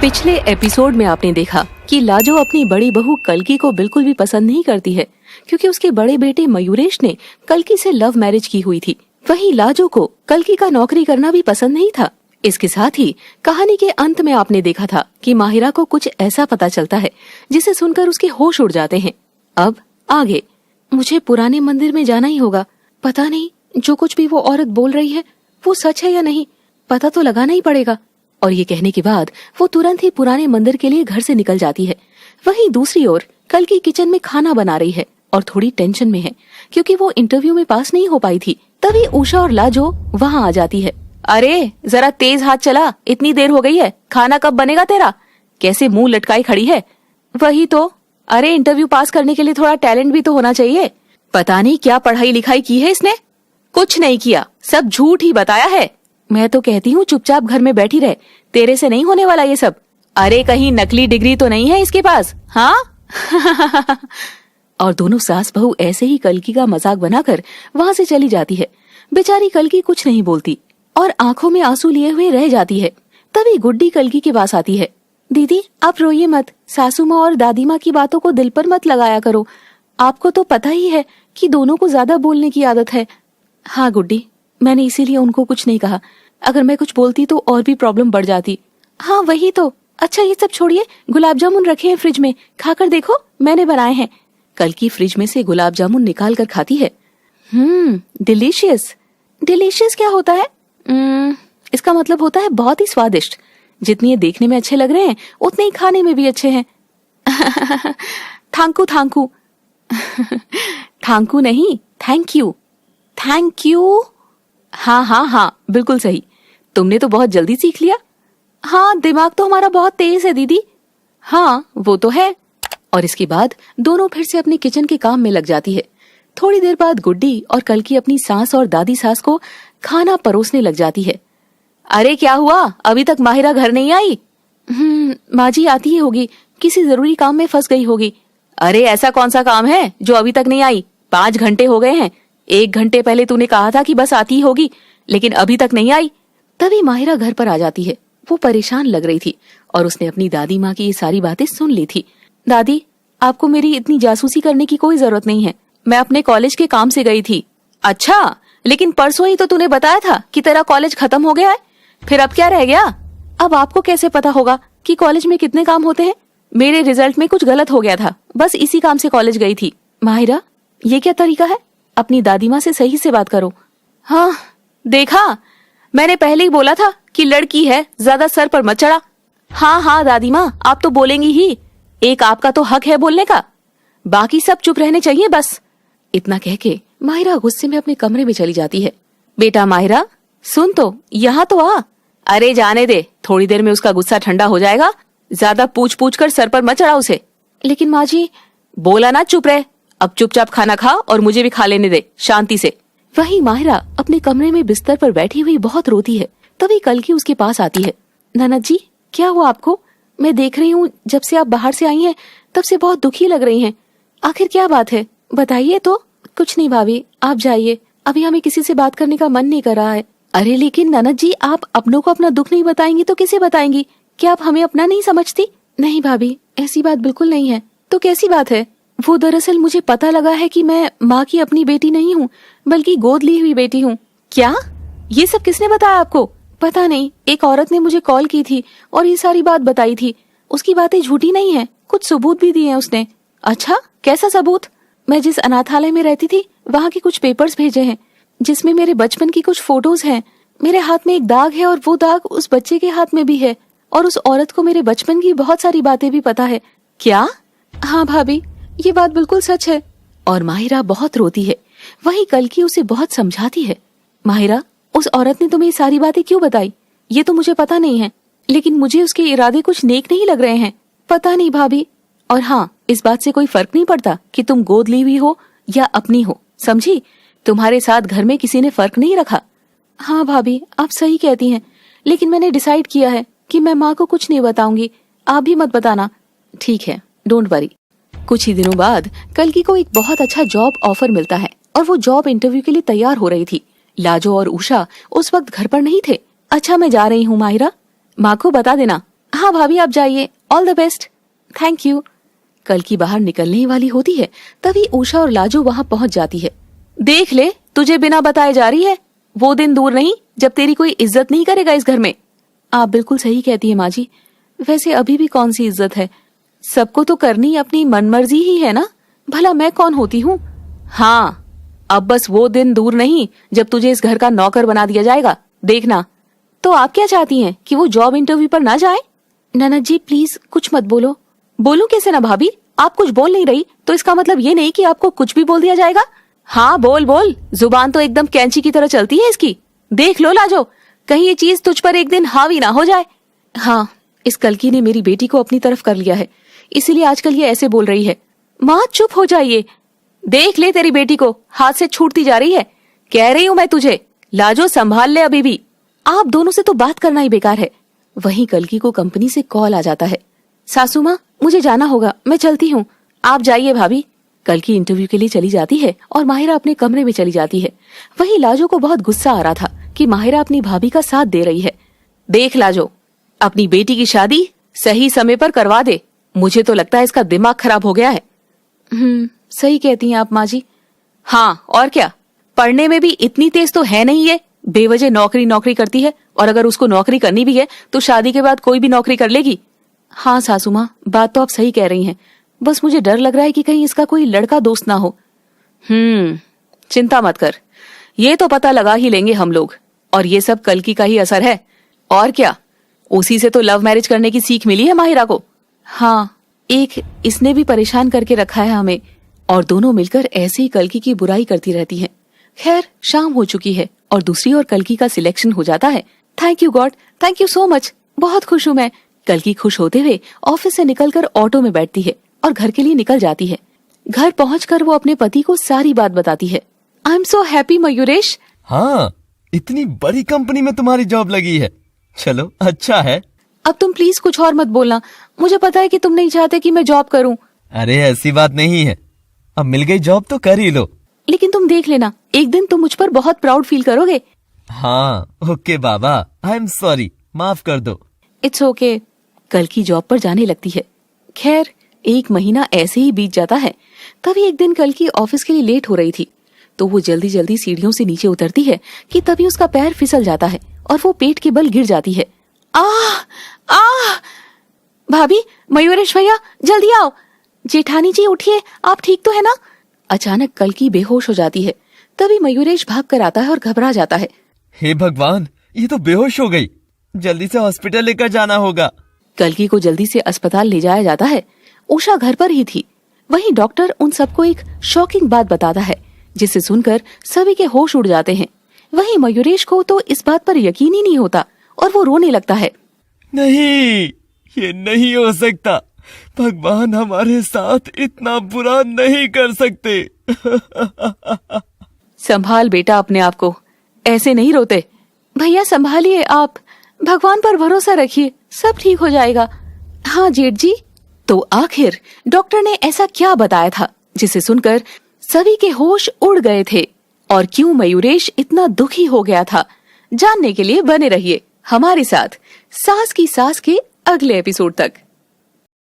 पिछले एपिसोड में आपने देखा कि लाजो अपनी बड़ी बहू कल्की को बिल्कुल भी पसंद नहीं करती है, क्योंकि उसके बड़े बेटे मयूरेश ने कल्की से लव मैरिज की हुई थी। वहीं लाजो को कल्की का नौकरी करना भी पसंद नहीं था। इसके साथ ही कहानी के अंत में आपने देखा था कि माहिरा को कुछ ऐसा पता चलता है जिसे सुनकर उसके होश उड़ जाते हैं। अब आगे मुझे पुराने मंदिर में जाना ही होगा। पता नहीं जो कुछ भी वो औरत बोल रही है वो सच है या नहीं, पता तो लगाना ही पड़ेगा। और ये कहने के बाद वो तुरंत ही पुराने मंदिर के लिए घर से निकल जाती है। वहीं दूसरी ओर कल्की किचन में खाना बना रही है और थोड़ी टेंशन में है, क्योंकि वो इंटरव्यू में पास नहीं हो पाई थी। तभी उषा और लाजो वहाँ आ जाती है। अरे जरा तेज हाथ चला, इतनी देर हो गई है, खाना कब बनेगा तेरा? कैसे मुंह लटकाई खड़ी है? वही तो, अरे इंटरव्यू पास करने के लिए थोड़ा टैलेंट भी तो होना चाहिए। पता नहीं क्या पढ़ाई लिखाई की है इसने। कुछ नहीं किया, सब झूठ ही बताया है। मैं तो कहती हूँ चुपचाप घर में बैठी रहे, तेरे से नहीं होने वाला ये सब। अरे कहीं नकली डिग्री तो नहीं है इसके पास, हाँ? और दोनों सास बहू ऐसे ही कल्की का मजाक बनाकर वहाँ से चली जाती है। बेचारी कल्की कुछ नहीं बोलती और आंखों में आंसू लिए हुए रह जाती है। तभी गुड्डी कल्की के पास आती है। दीदी आप रोइए मत, सासू माँ और दादी माँ की बातों को दिल पर मत लगाया करो। आपको तो पता ही है कि दोनों को ज्यादा बोलने की आदत है। हाँ गुड्डी, मैंने इसीलिए उनको कुछ नहीं कहा। अगर मैं कुछ बोलती तो और भी प्रॉब्लम बढ़ जाती। हाँ वही तो। अच्छा ये सब छोड़िए, गुलाब जामुन रखे हैं फ्रिज में, खाकर देखो, मैंने बनाए हैं। कल्की फ्रिज में से गुलाब जामुन निकाल कर खाती है। डिलीशियस। डिलीशियस क्या होता है? इसका मतलब होता है बहुत ही स्वादिष्ट। जितनी ये देखने में अच्छे लग रहे हैं उतने ही खाने में भी अच्छे हैं। Thank you thank you. थैंकू नहीं, थैंक यू। Thank you. हाँ बिल्कुल सही। तुमने तो बहुत जल्दी सीख लिया। हाँ दिमाग तो हमारा बहुत तेज है दीदी। हाँ वो तो है। और इसके बाद दोनों फिर से अपने किचन के काम में लग जाती है। थोड़ी देर बाद गुड्डी और कल्की अपनी सास और दादी सास को खाना परोसने लग जाती है। अरे क्या हुआ, अभी तक माहिरा घर नहीं आई? माँ जी आती ही होगी, किसी जरूरी काम में फंस गई होगी। अरे ऐसा कौन सा काम है जो अभी तक नहीं आई? 5 घंटे हो गए हैं। 1 घंटे पहले तूने कहा था कि बस आती ही होगी, लेकिन अभी तक नहीं आई। तभी माहिरा घर पर आ जाती है। वो परेशान लग रही थी और उसने अपनी दादी माँ की ये सारी बातें सुन ली थी। दादी आपको मेरी इतनी जासूसी करने की कोई जरूरत नहीं है, मैं अपने कॉलेज के काम से गई थी। अच्छा, लेकिन परसों ही तो तूने बताया था कि तेरा कॉलेज खत्म हो गया है, फिर अब क्या रह गया? अब आपको कैसे पता होगा कि कॉलेज में कितने काम होते हैं? मेरे रिजल्ट में कुछ गलत हो गया था, बस इसी काम से कॉलेज गई थी। माहिरा ये क्या तरीका है? अपनी दादी माँ से सही से बात करो। हाँ देखा, मैंने पहले ही बोला था कि लड़की है, ज्यादा सर पर मत चढ़ा। हाँ दादी माँ आप तो बोलेंगी ही, एक आपका तो हक है बोलने का, बाकी सब चुप रहने चाहिए बस। इतना कह के माहिरा गुस्से में अपने कमरे में चली जाती है। बेटा माहिरा सुन तो, यहाँ तो आ। अरे जाने दे, थोड़ी देर में उसका गुस्सा ठंडा हो जाएगा, ज्यादा पूछ कर सर पर मत चढ़ा उसे। लेकिन माँ जी। बोला ना चुप रहे, अब चुपचाप खाना खा और मुझे भी खा लेने दे शांति से। वहीं माहिरा अपने कमरे में बिस्तर पर बैठी हुई बहुत रोती है। तभी कल्की उसके पास आती है। ननद जी क्या हुआ आपको? मैं देख रही हूँ जब से आप बाहर से आई हैं तब से बहुत दुखी लग रही हैं। आखिर क्या बात है, बताइए तो। कुछ नहीं भाभी, आप जाइए, अभी हमें किसी से बात करने का मन नहीं कर रहा है। अरे लेकिन ननद जी आप अपनों को अपना दुख नहीं बताएंगी तो किसे बताएंगी? क्या आप हमें अपना नहीं समझती? नहीं भाभी ऐसी बात बिल्कुल नहीं है। तो कैसी बात है? वो दरअसल मुझे पता लगा है कि मैं माँ की अपनी बेटी नहीं हूँ, बल्कि गोद ली हुई बेटी हूँ। क्या? ये सब किसने बताया आपको? पता नहीं, एक औरत ने मुझे कॉल की थी और ये सारी बात बताई थी। उसकी बातें झूठी नहीं है, कुछ सबूत भी दिए हैं उसने। अच्छा कैसा सबूत? मैं जिस अनाथालय में रहती थी वहाँ के कुछ पेपर्स भेजे हैं, जिसमें मेरे बचपन की कुछ फोटोज हैं। मेरे हाथ में एक दाग है और वो दाग उस बच्चे के हाथ में भी है, और उस औरत को मेरे बचपन की बहुत सारी बातें भी पता है। क्या? हाँ भाभी ये बात बिल्कुल सच है। और माहिरा बहुत रोती है। वहीं कल्की उसे बहुत समझाती है। माहिरा उस औरत ने तुम्हें सारी बातें क्यों बताई? ये तो मुझे पता नहीं है, लेकिन मुझे उसके इरादे कुछ नेक नहीं लग रहे हैं। पता नहीं भाभी। और हाँ, इस बात से कोई फर्क नहीं पड़ता कि तुम गोद ली हुई हो या अपनी हो, समझी? तुम्हारे साथ घर में किसी ने फर्क नहीं रखा। हाँ भाभी आप सही कहती हैं, लेकिन मैंने डिसाइड किया है कि मैं माँ को कुछ नहीं बताऊंगी, आप भी मत बताना। ठीक है, डोंट वरी। कुछ ही दिनों बाद कल्की को एक बहुत अच्छा जॉब ऑफर मिलता है और वो जॉब इंटरव्यू के लिए तैयार हो रही थी। लाजो और उषा उस वक्त घर पर नहीं थे। अच्छा मैं जा रही हूँ माहिरा, माँ को बता देना। हाँ भाभी आप जाइए, all the best. Thank you. कल्कि बाहर निकलने ही वाली होती है तभी उषा और लाजो वहां पहुंच जाती है। देख ले, तुझे बिना बताए जा रही है। वो दिन दूर नहीं जब तेरी कोई इज्जत नहीं करेगा इस घर में। आप बिल्कुल सही कहती है माँ जी। वैसे अभी भी कौन सी इज्जत है, सबको तो करनी अपनी मनमर्जी ही है ना, भला मैं कौन होती हूँ। हाँ, अब बस वो दिन दूर नहीं जब तुझे इस घर का नौकर बना दिया जाएगा, देखना। तो आप क्या चाहती हैं कि वो जॉब इंटरव्यू पर ना जाए? ननद जी प्लीज कुछ मत बोलो। बोलूं कैसे ना भाभी, आप कुछ बोल नहीं रही तो इसका मतलब ये नहीं कि आपको कुछ भी बोल दिया जाएगा। हाँ बोल बोल, जुबान तो एकदम कैंची की तरह चलती है इसकी। देख लो लाजो, कहीं ये चीज तुझ पर एक दिन हावी ना हो जाए। हाँ, इस कल्कि ने मेरी बेटी को अपनी तरफ कर लिया है, इसीलिए आजकल ये ऐसे बोल रही है। माँ चुप हो जाइए। देख ले तेरी बेटी को हाथ से छूटती जा रही है। कह रही हूँ मैं तुझे, लाजो संभाल ले अभी भी। आप दोनों से तो बात करना ही बेकार है। वहीं कल्कि को कंपनी से कॉल आ जाता है। सासू माँ मुझे जाना होगा, मैं चलती हूँ। आप जाइए भाभी। कल्कि इंटरव्यू के लिए चली जाती है और माहिरा अपने कमरे में चली जाती है। वहीं लाजो को बहुत गुस्सा आ रहा था कि माहिरा अपनी भाभी का साथ दे रही है। देख लाजो, अपनी बेटी की शादी सही समय पर करवा दे, मुझे तो लगता है इसका दिमाग खराब हो गया है। सही कहती हैं आप माँ जी। हाँ और क्या, पढ़ने में भी इतनी तेज तो है नहीं ये, बेवजह नौकरी नौकरी करती है। और अगर उसको नौकरी करनी भी है तो शादी के बाद कोई भी नौकरी कर लेगी। हाँ सासू माँ, बात तो आप सही कह रही हैं, बस मुझे डर लग रहा है कि कहीं इसका कोई लड़का दोस्त ना हो। चिंता मत कर, ये तो पता लगा ही लेंगे हम लोग। और ये सब कल्कि का ही असर है, और क्या। उसी से तो लव मैरिज करने की सीख मिली है माहिरा को। हाँ, एक इसने भी परेशान करके रखा है हमें, और दोनों मिलकर ऐसे ही कल्कि की बुराई करती रहती हैं। खैर शाम हो चुकी है और दूसरी ओर कल्कि का सिलेक्शन हो जाता है। Thank you God, thank you so much, बहुत खुश हूँ मैं। कल्कि खुश होते हुए ऑफिस से निकलकर ऑटो में बैठती है और घर के लिए निकल जाती है। घर पहुंचकर वो अपने पति को सारी बात बताती है। I am so happy Mayuresh. हाँ, इतनी बड़ी कंपनी में तुम्हारी जॉब लगी है, चलो अच्छा है। अब तुम प्लीज कुछ और मत बोलना, मुझे पता है कि तुम नहीं चाहते कि मैं जॉब करूं। अरे ऐसी बात नहीं है, अब मिल गई जॉब तो कर ही लो। लेकिन तुम देख लेना, एक दिन तुम मुझ पर बहुत प्राउड फील करोगे। हाँ okay Baba, I am sorry, माफ कर दो। It's okay. कल्कि जॉब पर जाने लगती है। खैर एक महीना ऐसे ही बीत जाता है। तभी एक दिन कल्कि ऑफिस के लिए लेट हो रही थी, तो वो जल्दी जल्दी सीढ़ियों से नीचे उतरती है कि तभी उसका पैर फिसल जाता है और वो पेट के बल गिर जाती है। आह आह! भाभी, मयूरेश भैया जल्दी आओ। जेठानी जी उठिए, आप ठीक तो है ना? अचानक कल्कि बेहोश हो जाती है। तभी मयूरेश भाग कर आता है और घबरा जाता है। हे भगवान, ये तो बेहोश हो गई, जल्दी से हॉस्पिटल लेकर जाना होगा। कल्कि को जल्दी से अस्पताल ले जाया जाता है। उषा घर पर ही थी। वहीं डॉक्टर उन सबको एक शॉकिंग बात बताता है, जिसे सुनकर सभी के होश उड़ जाते हैं। वहीं मयूरेश को तो इस बात पर यकीन ही नहीं होता और वो रोने लगता है। नहीं, ये नहीं हो सकता, भगवान हमारे साथ इतना बुरा नहीं कर सकते। संभाल बेटा अपने आप को, ऐसे नहीं रोते। भैया संभालिए आप, भगवान पर भरोसा रखिए, सब ठीक हो जाएगा। हाँ जेठ जी। तो आखिर डॉक्टर ने ऐसा क्या बताया था जिसे सुनकर सभी के होश उड़ गए थे, और क्यों मयूरेश इतना दुखी हो गया था, जानने के लिए बने रहिए हमारे साथ सास की सास के अगले एपिसोड तक।